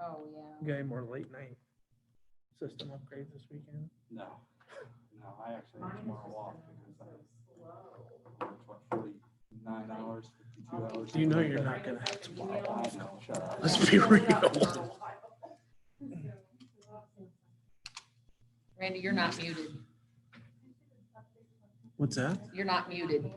Oh, yeah. Got any more late night system upgrades this weekend? No, I actually have tomorrow off because I have, 49 hours, 52 hours. You know you're not gonna have tomorrow I off. know, shut up. Let's be real. Randy, you're not muted. What's that? You're not muted.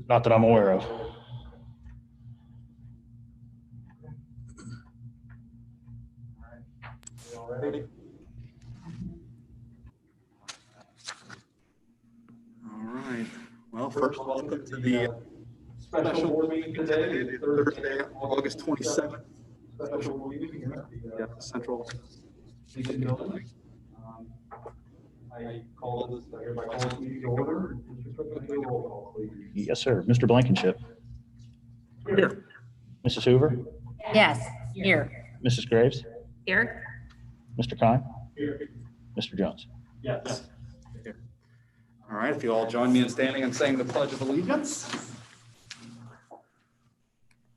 Not that I'm aware of. Ready? All right. Well, first, welcome to the special board meeting today, Thursday, August 27th. Special board meeting here at the Central Meeting Building. I call this, I hereby call this meeting to order. Roll call, please. Yes, sir. Mr. Blankenship. Here. Mrs. Hoover. Yes, here. Mrs. Graves. Here. Mr. Kine. Here. Mr. Jones. Yes. All right, if you all join me in standing and saying the Pledge of Allegiance.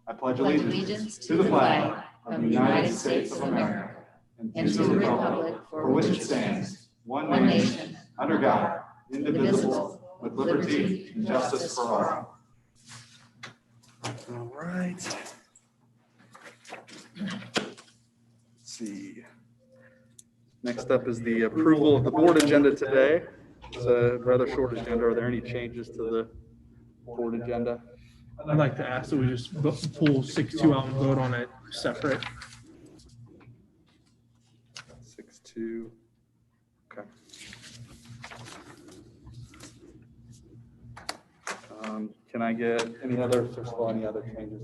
I pledge allegiance to the flag of the United States of America and to the republic for which it stands, one nation, under God, indivisible, with liberty and justice for all. All right. Let's see. Next up is the approval of the board agenda today. It's a rather short agenda. Are there any changes to the board agenda? I'd like to ask that we just pull 6-2 out and vote on it separate. 6-2. Okay. Can I get any other changes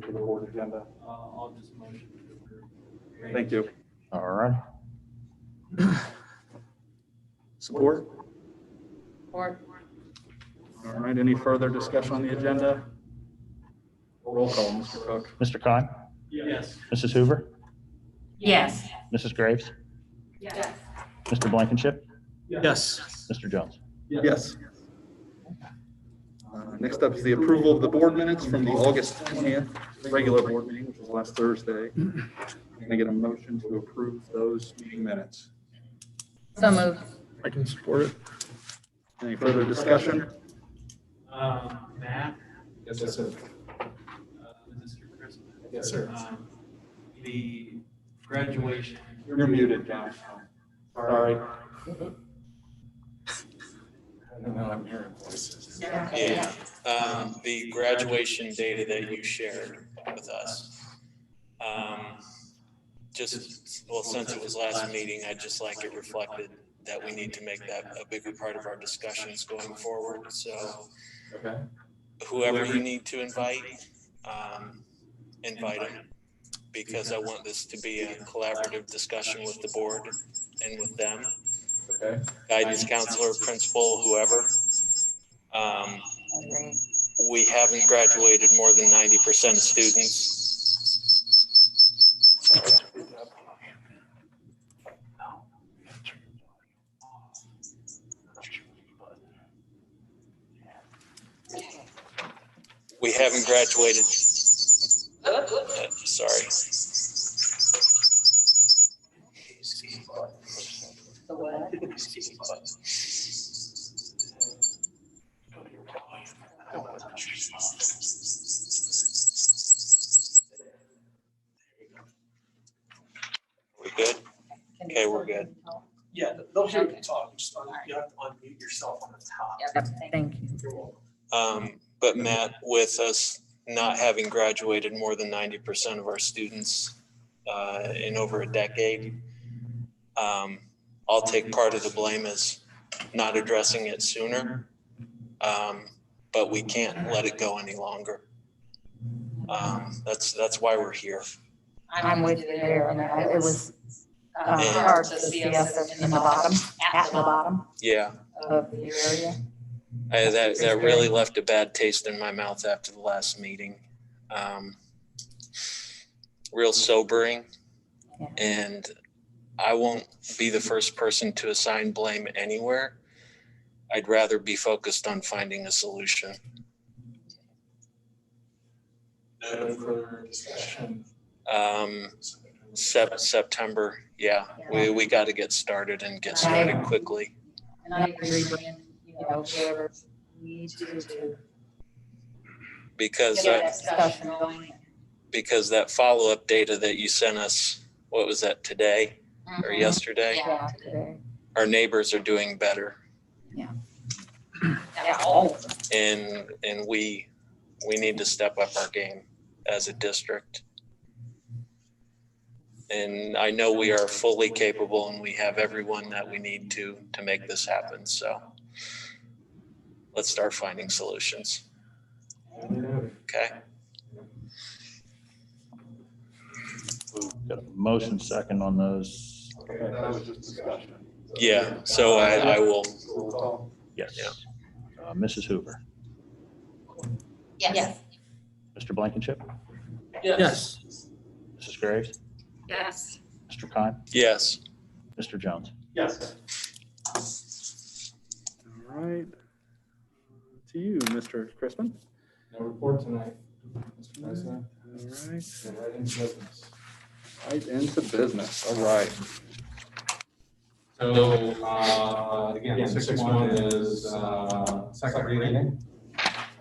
to the board agenda? I'll just motion to approve. Thank you. All right. Support? Or All right, any further discussion on the agenda? Roll call, Mr. Cook. Mr. Kine. Yes. Mrs. Hoover. yes. Mrs. Graves. Yes. Mr. Blankenship. Yes. Mr. Jones. Yes. Next up is the approval of the board minutes from the August 20th regular board meeting, which was last Thursday. Can I get a motion to approve those meeting minutes? So moved. I can support it. Any further discussion? Matt, Yes, sir. Mr. Chris. Yes, sir. The graduation. You're muted, John. Sorry. I know I'm hearing voices. Yeah, the graduation data that you shared with us. Since it was last meeting, I'd just like it reflected that we need to make that a bigger part of our discussions going forward. So Okay. whoever you need to invite, invite them, because I want this to be a collaborative discussion with the board and with them. Okay. Guidance counselor, principal, whoever. We haven't graduated more than 90% of students. We haven't graduated. Sorry. The what? we're good. Yeah, they'll hear you talk, just you have to unmute yourself on the top. Yep, thank you. You're welcome. But Matt, with us not having graduated more than 90% of our students in over a decade, I'll take part of the blame as not addressing it sooner. But we can't let it go any longer. That's why we're here. I'm with you there. I mean, it was hard to see us in the bottom, at the bottom Yeah, of the area. that really left a bad taste in my mouth after the last meeting. Real sobering. Yeah. And I won't be the first person to assign blame anywhere. I'd rather be focused on finding a solution. No further discussion. September, yeah, we got to get started and get started quickly. And I agree, Brian, whoever needs to Because get that discussion going. because that follow-up data that you sent us, what was that, today or yesterday? Yeah, today. Our neighbors are doing better, Yeah, all of them. and we need to step up our game as a district. And I know we are fully capable and we have everyone that we need to make this happen. So let's start finding solutions. Okay. We've got a motion second on those. Okay, that was just discussion. Yeah. So I will. Roll call. Yes. Yeah. Mrs. Hoover, Yes. Mr. Blankenship, Yes. Mrs. Graves, Yes. Mr. Kime, Yes. Mr. Jones. Yes. All right. To you, Mr. Crispin. No report tonight, Mr. President. All right. Get right into business. Right into business, all right. So, again, 6.1 is second reading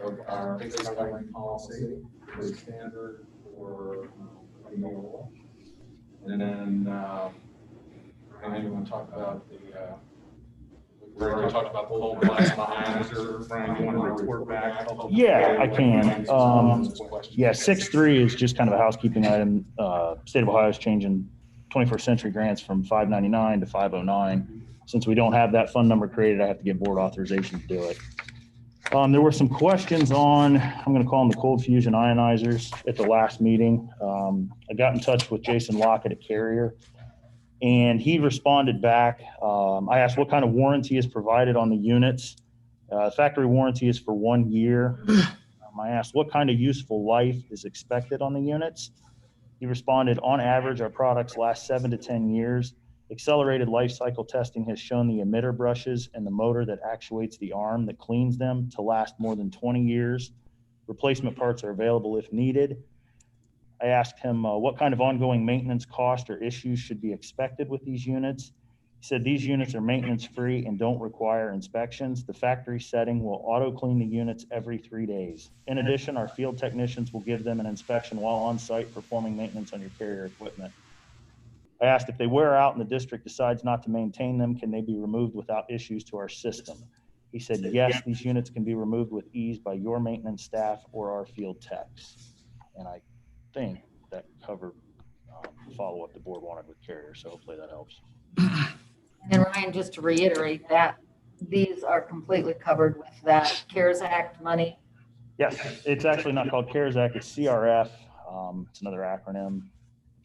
of our basic governing policy, the standard for renewal. And then, Ryan, you want to talk about the, we already talked about the whole class behind us, or Ryan, you want to report back? Yeah, I can. Yeah, 6.3 is just kind of a housekeeping item. State of Ohio is changing 21st century grants from 599 to 509. Since we don't have that fund number created, I have to get board authorization to do it. There were some questions on, I'm going to call them the cold fusion ionizers at the last meeting. I got in touch with Jason Lockett at Carrier, and he responded back. I asked what kind of warranty is provided on the units. Factory warranty is for 1 year. I asked what kind of useful life is expected on the units. He responded, on average, our products last 7 to 10 years. Accelerated life cycle testing has shown the emitter brushes and the motor that actuates the arm that cleans them to last more than 20 years. Replacement parts are available if needed. I asked him what kind of ongoing maintenance cost or issues should be expected with these units. He said these units are maintenance free and don't require inspections. The factory setting will auto clean the units every 3 days. In addition, our field technicians will give them an inspection while on site performing maintenance on your Carrier equipment. I asked if they wear out and the district decides not to maintain them, can they be removed without issues to our system? He said, yes, these units can be removed with ease by your maintenance staff or our field techs. And I think that covered the follow-up the board wanted with Carrier, so hopefully that helps. And Ryan, just to reiterate that, these are completely covered with that CARES Act money. Yes, it's actually not called CARES Act, it's CRF. It's another acronym.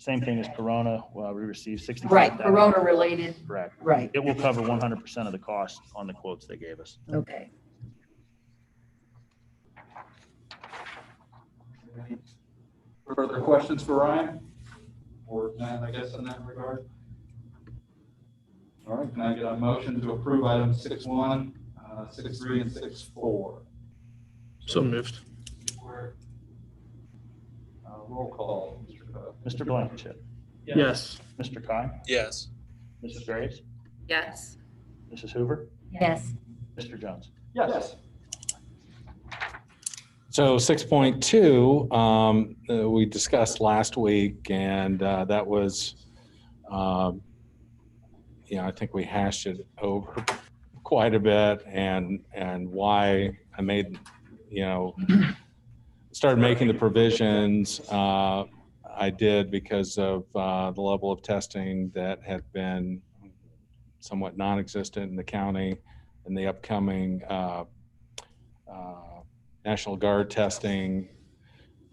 Same thing as Corona. Well, we received 65,000. Right, Corona related. Correct. Right. It will cover 100% of the cost on the quotes they gave us. Okay. Further questions for Ryan? Or Matt, I guess, in that regard? All right, can I get a motion to approve items 6.1, 6.3, and 6.4? So moved. Roll call, Mr. Coe. Mr. Blankenship, Yes. Mr. Kime, Yes. Mrs. Graves, Yes. Mrs. Hoover, Yes. Mr. Jones. Yes. So 6.2, we discussed last week, and that was I think we hashed it over quite a bit, and why I made, started making the provisions. I did because of the level of testing that had been somewhat non-existent in the county, and the upcoming National Guard testing.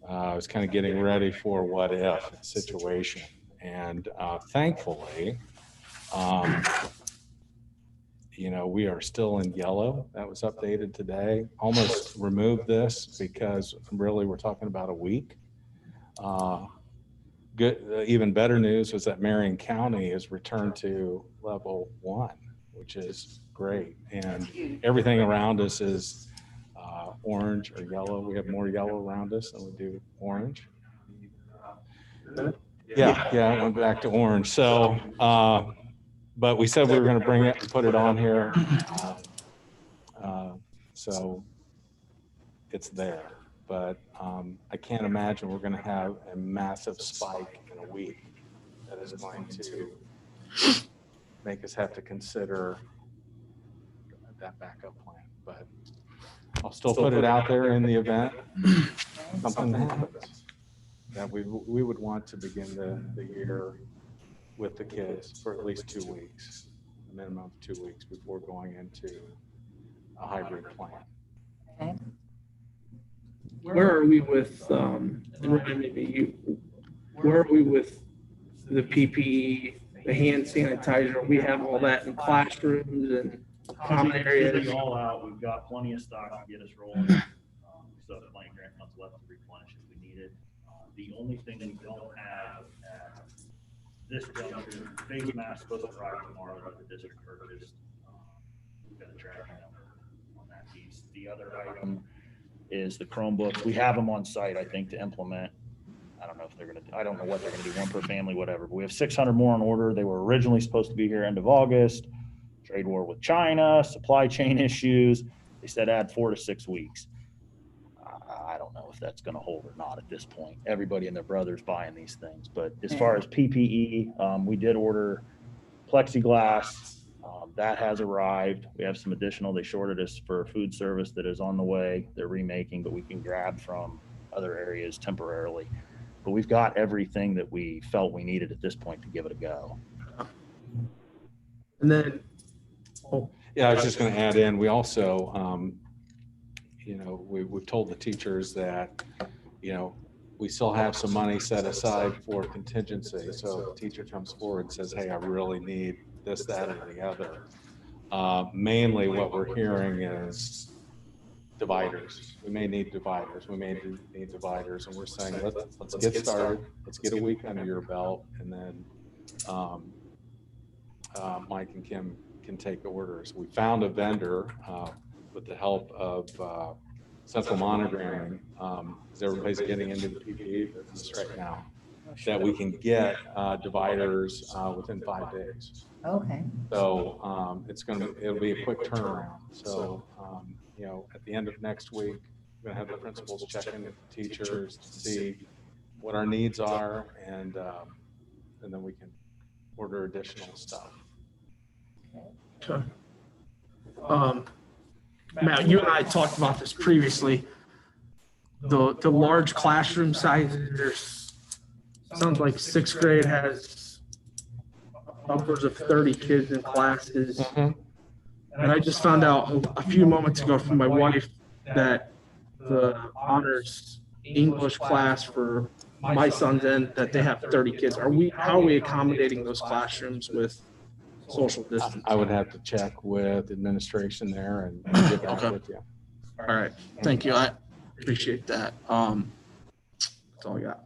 I was kind of getting ready for what if situation. And thankfully, we are still in yellow. That was updated today. Almost removed this because really we're talking about a week. Good. Even better news was that Marion County is returned to level 1, which is great. And everything around us is orange or yellow. We have more yellow around us than we do orange. Yeah, I went back to orange. So, but we said we were going to bring it and put it on here. So it's there. But I can't imagine we're going to have a massive spike in a week that is going to make us have to consider that backup plan. But I'll still put it out there in the event something happens, that we would want to begin the year with the kids for at least 2 weeks, a minimum of 2 weeks before going into a hybrid plan. Okay. Where are we with, and Ryan, maybe you, where are we with the PPE, the hand sanitizer? We have all that in classrooms and common areas. Shipping all out. We've got plenty of stock to get us rolling. We still have plenty of grant funds left to replenish if we need it. The only thing we don't have at this juncture, face masks supposed to arrive tomorrow that the district purchased. We've got a tracking number on that piece. The other item is the Chromebooks. We have them on site, I think, to implement. I don't know if they're going to, I don't know what they're going to do, one per family, whatever. But we have 600 more on order. They were originally supposed to be here end of August. Trade war with China, supply chain issues. They said add 4 to 6 weeks. I don't know if that's going to hold or not at this point. Everybody and their brother's buying these things. But as far as PPE, we did order plexiglass. That has arrived. We have some additional. They shorted us for food service that is on the way. They're remaking, but we can grab from other areas temporarily. But we've got everything that we felt we needed at this point to give it a go. And then, Yeah, I was just going to add in, we also, we've told the teachers that, we still have some money set aside for contingency. So if a teacher comes forward and says, hey, I really need this, that, or the other. Mainly what we're hearing is dividers. We may need dividers. We may need dividers. And we're saying, let's get started. Let's get a week under your belt. And then Mike and Kim can take orders. We found a vendor with the help of central monitoring, because everybody's getting into the PPE business right now, that we can get dividers within 5 days. Okay. So it'll be a quick turnaround. So, at the end of next week, we're gonna have the principals check in with the teachers to see what our needs are, and then we can order additional stuff. okay. Matt, you and I talked about this previously. The large classroom sizes, sounds like 6th grade has upwards of 30 kids in classes. And I just found out a few moments ago from my wife that the honors English class for my son's end, that they have 30 kids. How are we accommodating those classrooms with social distance? I would have to check with administration there and get back with you. All right, thank you. I appreciate that. That's all I got.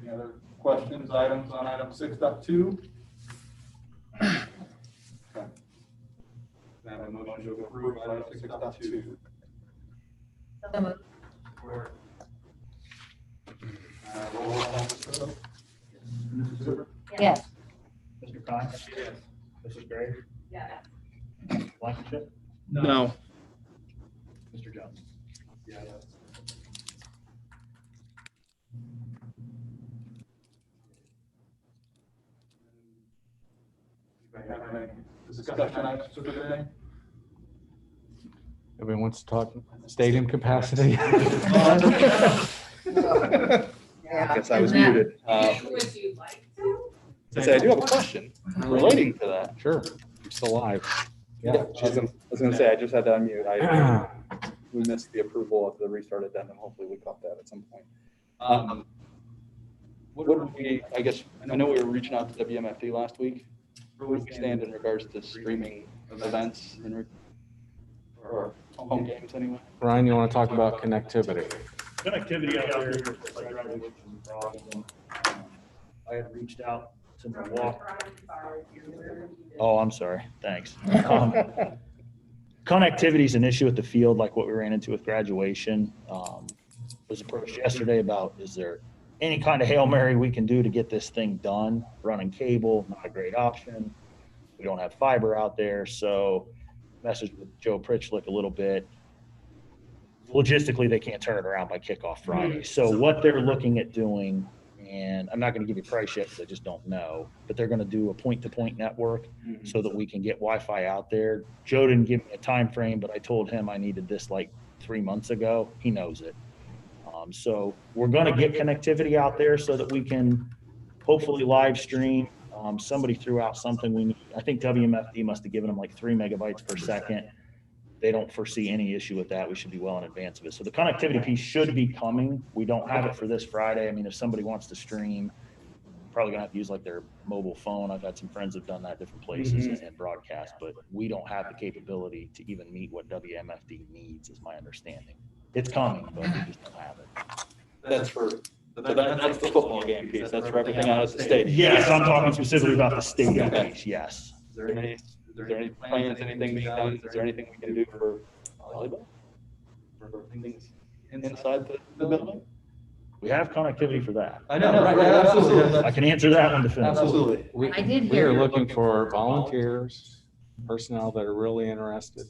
Any other questions, items on item 6.2? Okay. Can I have a motion to approve item 6.2? So moved. Roll call, Mr. Cook? Mrs. Zuber? Yes. Mr. Klein? Yes. Mrs. Gray? Yes. Blankenship? No. Mr. Jones? Yes. Discussion items for today? Everyone wants to talk stadium capacity? Yeah. Guess I was And that- muted. Would you like to? Say, I do have a question relating to that. Sure, you're still live. Yeah, I was gonna say, I just had to unmute. We missed the approval of the restart addendum. Hopefully we caught that at some point. What would we, I guess, I know we were reaching out to WMFD last week. Where would we stand in regards to streaming events or home games anyway? Ryan, you want to talk about connectivity? Connectivity out there, like graduation is a problem. I had reached out to Milwaukee. Oh, I'm sorry. Thanks. Connectivity is an issue at the field, like what we ran into with graduation. Was approached yesterday about, is there any kind of Hail Mary we can do to get this thing done? Running cable, not a great option. We don't have fiber out there, so messaged with Joe Pritchlick a little bit. Logistically, they can't turn it around by kickoff Friday. So what they're looking at doing, and I'm not going to give you a price yet because I just don't know, but they're going to do a point-to-point network so that we can get Wi-Fi out there. Joe didn't give me a time frame, but I told him I needed this like 3 months ago. He knows it. So we're going to get connectivity out there so that we can hopefully live stream. Somebody threw out something we need. I think WMFD must have given them like 3 megabytes per second. They don't foresee any issue with that. We should be well in advance of it. So the connectivity piece should be coming. We don't have it for this Friday. I mean, if somebody wants to stream, probably gonna have to use like their mobile phone. I've had some friends that have done that different places and broadcast, but we don't have the capability to even meet what WMFD needs, is my understanding. It's coming, but we just don't have it. That's that's the football game piece. That's for everything out of the stadium. Yes, I'm talking specifically about the stadium piece, yes. Is there any plans, anything being done? Is there anything we can do for volleyball? For things inside the building? We have connectivity for that. I know, right, absolutely. I can answer that one definitively. Absolutely. I did We hear are you. looking for volunteers, personnel that are really interested.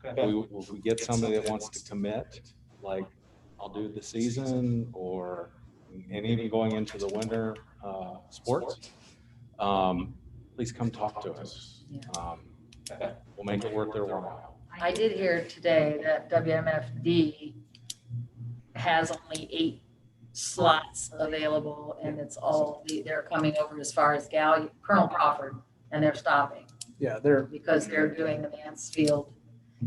If we get somebody that wants to commit, like I'll do the season and even going into the winter sports, please come talk to us. We'll make it worth their while. I did hear today that WMFD has only 8 slots available, and it's all, they're coming over as far as Colonel Crawford, and they're stopping Yeah, because they're doing the Mansfield.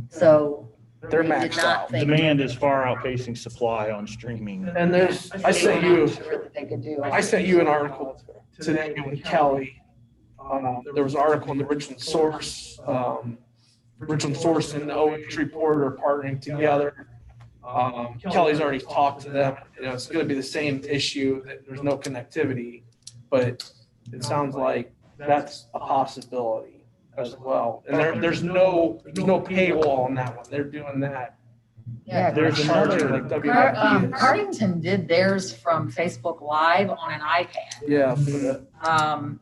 So they're they did maxed not out. think- Demand is far outpacing supply on streaming. And there's, I they sent were you, not sure that they could do. I sent you an article today with Kelly. There was an article in the Richland Source. Richland Source and the OH Report are partnering together. Kelly's already talked to them. You know, it's going to be the same issue, that there's no connectivity, but it sounds like that's a possibility as well. And there's no paywall on that one. They're doing that. Yeah, There's Charging another, like WMFD is. Cardington did theirs from Facebook Live on an iPad. Yeah.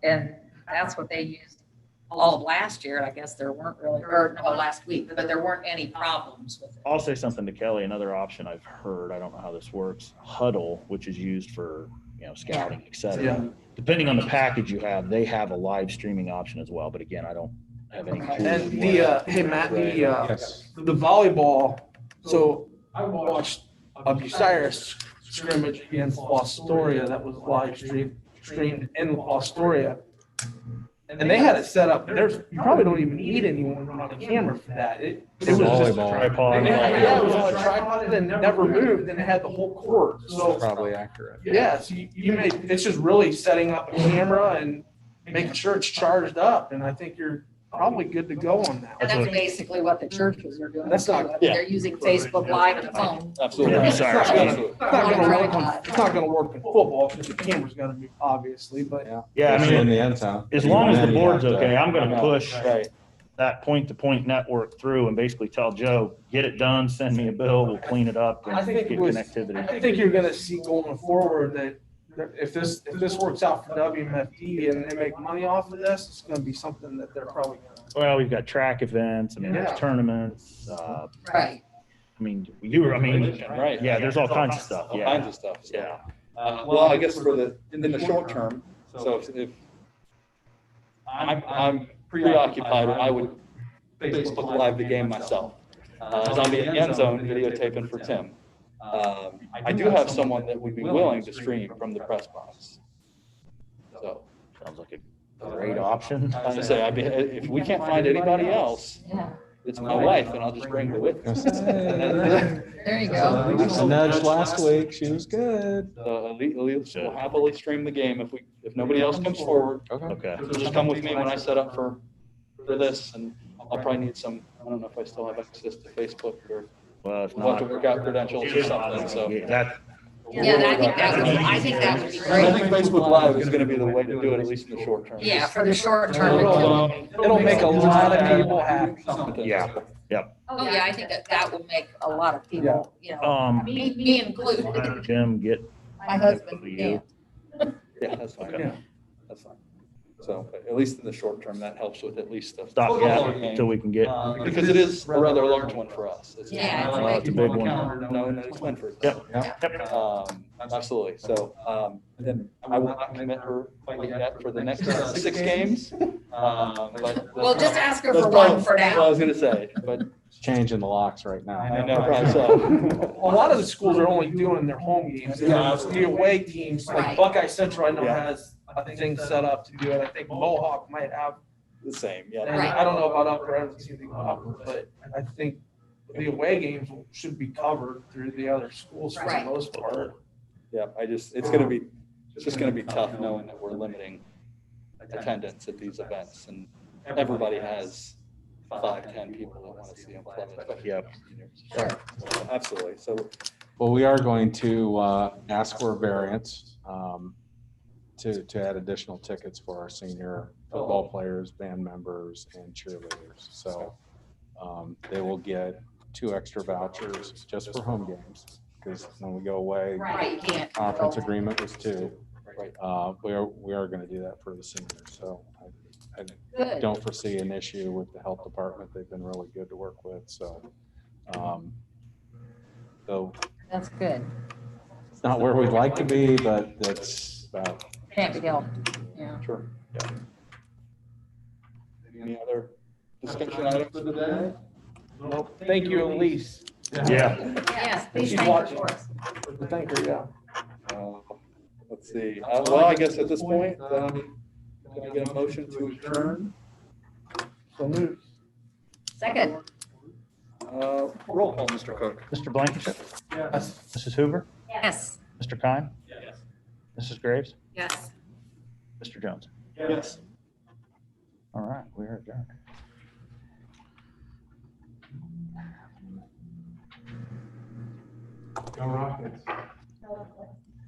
And that's what they used all of last year. I guess there weren't really, or no, last week, but there weren't any problems with it. I'll say something to Kelly. Another option I've heard, I don't know how this works, Huddle, which is used for, scouting, et cetera. Yeah. Depending on the package you have, they have a live streaming option as well. But again, I don't have any clue. And hey Matt, the volleyball, so I watched a Bucyrus scrimmage against La Astoria that was live streamed in La Astoria. And they had it set up, you probably don't even need anyone running a camera for that. It was just a Volleyball. Tripod. Yeah, it was on a tripod and never moved, and it had the whole court. So, Probably accurate. yeah, so it's just really setting up a camera and making sure it's charged up, and I think you're probably good to go on that. And that's basically what the churches are doing. That's not- yeah. They're using Facebook Live and a phone. Absolutely. Yeah, It's sorry. not gonna- Absolutely. it's not gonna work on- it's not gonna work in football because the camera's gotta move, obviously, but Yeah, I Especially in mean, the end zone. as long as Then the you board's have to- okay, I'm going to push Right. that point-to-point network through and basically tell Joe, get it done, send me a bill, we'll clean it up I and think get with- connectivity. I think you're gonna see going forward that if this works out for WMFD and they make money off of this, it's gonna be something that they're probably gonna. Well, we've got track events, I mean, Yeah. there's tournaments, Right. Right. yeah, there's all kinds of stuff, All yeah. kinds of stuff. So, Yeah. well, I guess in the short term, so if I'm preoccupied, or I would Facebook Live the game myself. As I'll be in the end zone videotaping for Tim. I do have someone that would be willing to stream from the press box. So, Sounds like a great option. I was gonna say, if we can't find anybody else, Yeah, it's my wife, and I'll just bring the witness. there you go. I nudged last week. She was good. Elite will happily stream the game if nobody else comes forward. Okay. So just come with me when I set up for this, and I'll probably need some. I don't know if I still have access to Facebook, or Well, if we'll have to not, work out credentials or something. So yeah, Yeah, I think that would be I think great. Facebook Live is going to be the way to do it, at least in the short term. Yeah, for the short term. It'll make a lot of people happy. yeah. Oh, yeah, I think that will make a lot of people, me included. Jim, get My husband can't. Yeah, that's fine. Okay. That's fine. So but at least in the short term, that helps with at least the stopgap until we can get. because it is a rather large one for us. Yeah, it's a big one. No, and it's Winford. Yep. Absolutely. So, then I will not commit her quite yet for the next 6 games. But Well, just ask her that's for probably one for what I now. was gonna say, but Changing the locks right now. I know, probably so. A lot of the schools are only doing their home games. The away teams, like Right. Buckeye Central, I know Yeah. has a thing set up to do it. I think Mohawk might have. The same, And yeah. Right. I don't know about Upper, I haven't seen anything about Upper, but I think the away games should be covered through the other schools for the Right. most part. Yeah, it's just gonna be tough knowing that we're limiting attendance at these events, and everybody has 5-10 people that want to see them play. especially Yep. seniors. Sure. So, absolutely. So, Well, we are going to ask for a variance to add additional tickets for our senior football players, band members, and cheerleaders. So they will get 2 extra vouchers just for home games, because when we go away, Right, you can't. conference agreement was 2. right. We are going to do that for the seniors. So I Good. don't foresee an issue with the health department. They've been really good to work with. So That's good. it's not where we'd like to be, but that's about. Can't be helped. Yeah. Sure. Any other discussion items for today? Nope. Thank you, Elise. Yeah. Yes, please She's thank watching. you for us. Thank her, yeah. Let's see. Well, I guess at this point, can I get a motion to adjourn? So moved. Second. Roll call, Mr. Cook. Mr. Blankenship, Yes. Mrs. Hoover, Yes. Mr. Kine, Yes. Mrs. Graves, Yes. Mr. Jones. Yes. All right, we are adjourned. Go Rockets.